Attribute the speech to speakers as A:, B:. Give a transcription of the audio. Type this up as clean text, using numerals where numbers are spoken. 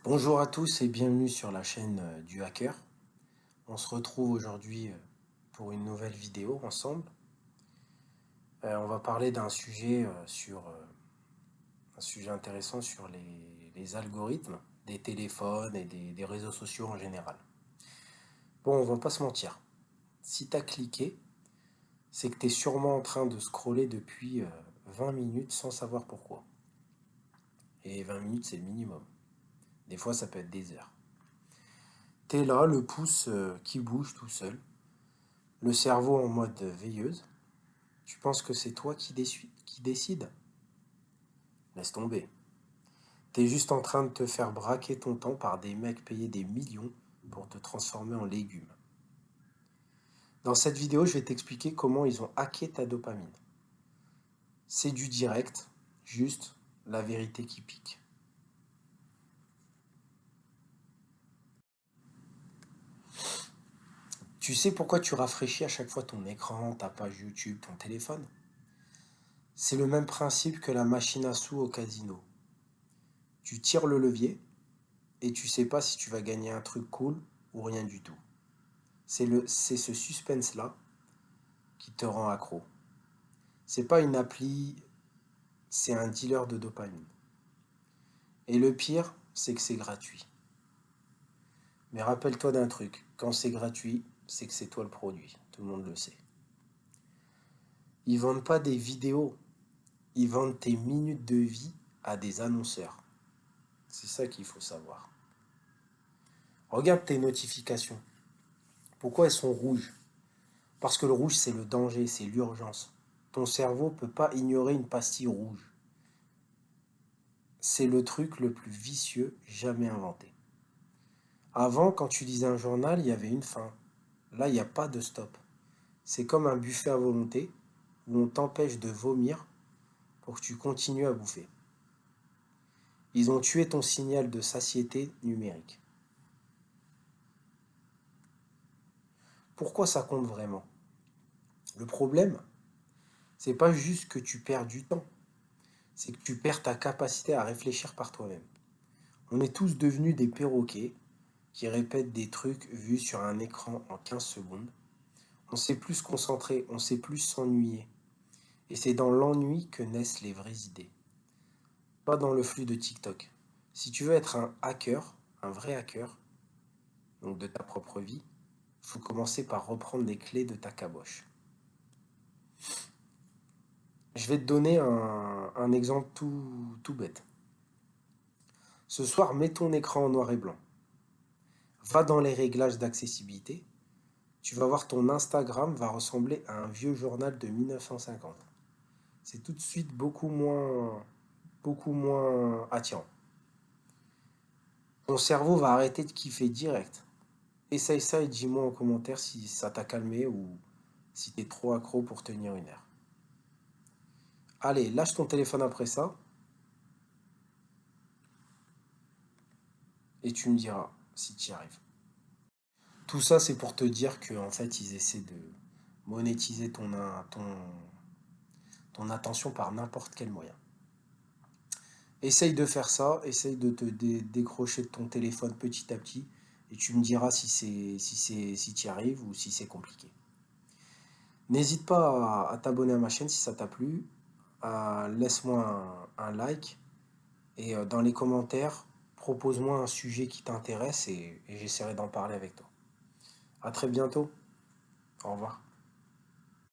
A: Bonjour à tous et bienvenue sur la chaîne du hacker. On se retrouve aujourd'hui pour une nouvelle vidéo ensemble. On va parler d'un sujet un sujet intéressant sur les algorithmes des téléphones et des réseaux sociaux en général. Bon, on va pas se mentir. Si tu as cliqué, c'est que tu es sûrement en train de scroller depuis 20 minutes sans savoir pourquoi. Et 20 minutes, c'est le minimum. Des fois, ça peut être des heures. T'es là, le pouce qui bouge tout seul, le cerveau en mode veilleuse. Tu penses que c'est toi qui décide? Laisse tomber. T'es juste en train de te faire braquer ton temps par des mecs payés des millions pour te transformer en légumes. Dans cette vidéo, je vais t'expliquer comment ils ont hacké ta dopamine. C'est du direct, juste la vérité qui pique. Tu sais pourquoi tu rafraîchis à chaque fois ton écran, ta page YouTube, ton téléphone? C'est le même principe que la machine à sous au casino. Tu tires le levier et tu sais pas si tu vas gagner un truc cool ou rien du tout. C'est ce suspense-là qui te rend accro. C'est pas une appli, c'est un dealer de dopamine. Et le pire, c'est que c'est gratuit. Mais rappelle-toi d'un truc, quand c'est gratuit, c'est que c'est toi le produit. Tout le monde le sait. Ils vendent pas des vidéos, ils vendent tes minutes de vie à des annonceurs. C'est ça qu'il faut savoir. Regarde tes notifications. Pourquoi elles sont rouges? Parce que le rouge, c'est le danger, c'est l'urgence. Ton cerveau ne peut pas ignorer une pastille rouge. C'est le truc le plus vicieux jamais inventé. Avant, quand tu lisais un journal, il y avait une fin. Là, il n'y a pas de stop. C'est comme un buffet à volonté où on t'empêche de vomir pour que tu continues à bouffer. Ils ont tué ton signal de satiété numérique. Pourquoi ça compte vraiment? Le problème, c'est pas juste que tu perds du temps, c'est que tu perds ta capacité à réfléchir par toi-même. On est tous devenus des perroquets qui répètent des trucs vus sur un écran en 15 secondes. On sait plus se concentrer, on sait plus s'ennuyer. Et c'est dans l'ennui que naissent les vraies idées, pas dans le flux de TikTok. Si tu veux être un hacker, un vrai hacker, donc de ta propre vie, il faut commencer par reprendre les clés de ta caboche. Je vais te donner un exemple tout bête. Ce soir, mets ton écran en noir et blanc. Va dans les réglages d'accessibilité. Tu vas voir ton Instagram va ressembler à un vieux journal de 1950. C'est tout de suite beaucoup moins attirant. Ton cerveau va arrêter de kiffer direct. Essaye ça et dis-moi en commentaire si ça t'a calmé ou si t'es trop accro pour tenir une heure. Allez, lâche ton téléphone après ça et tu me diras si tu y arrives. Tout ça, c'est pour te dire qu'en fait, ils essaient de monétiser ton attention par n'importe quel moyen. Essaye de faire ça, essaye de te décrocher de ton téléphone petit à petit et tu me diras si tu y arrives ou si c'est compliqué. N'hésite pas à t'abonner à ma chaîne si ça t'a plu, laisse-moi un like et dans les commentaires, propose-moi un sujet qui t'intéresse et j'essaierai d'en parler avec toi. À très bientôt. Au revoir.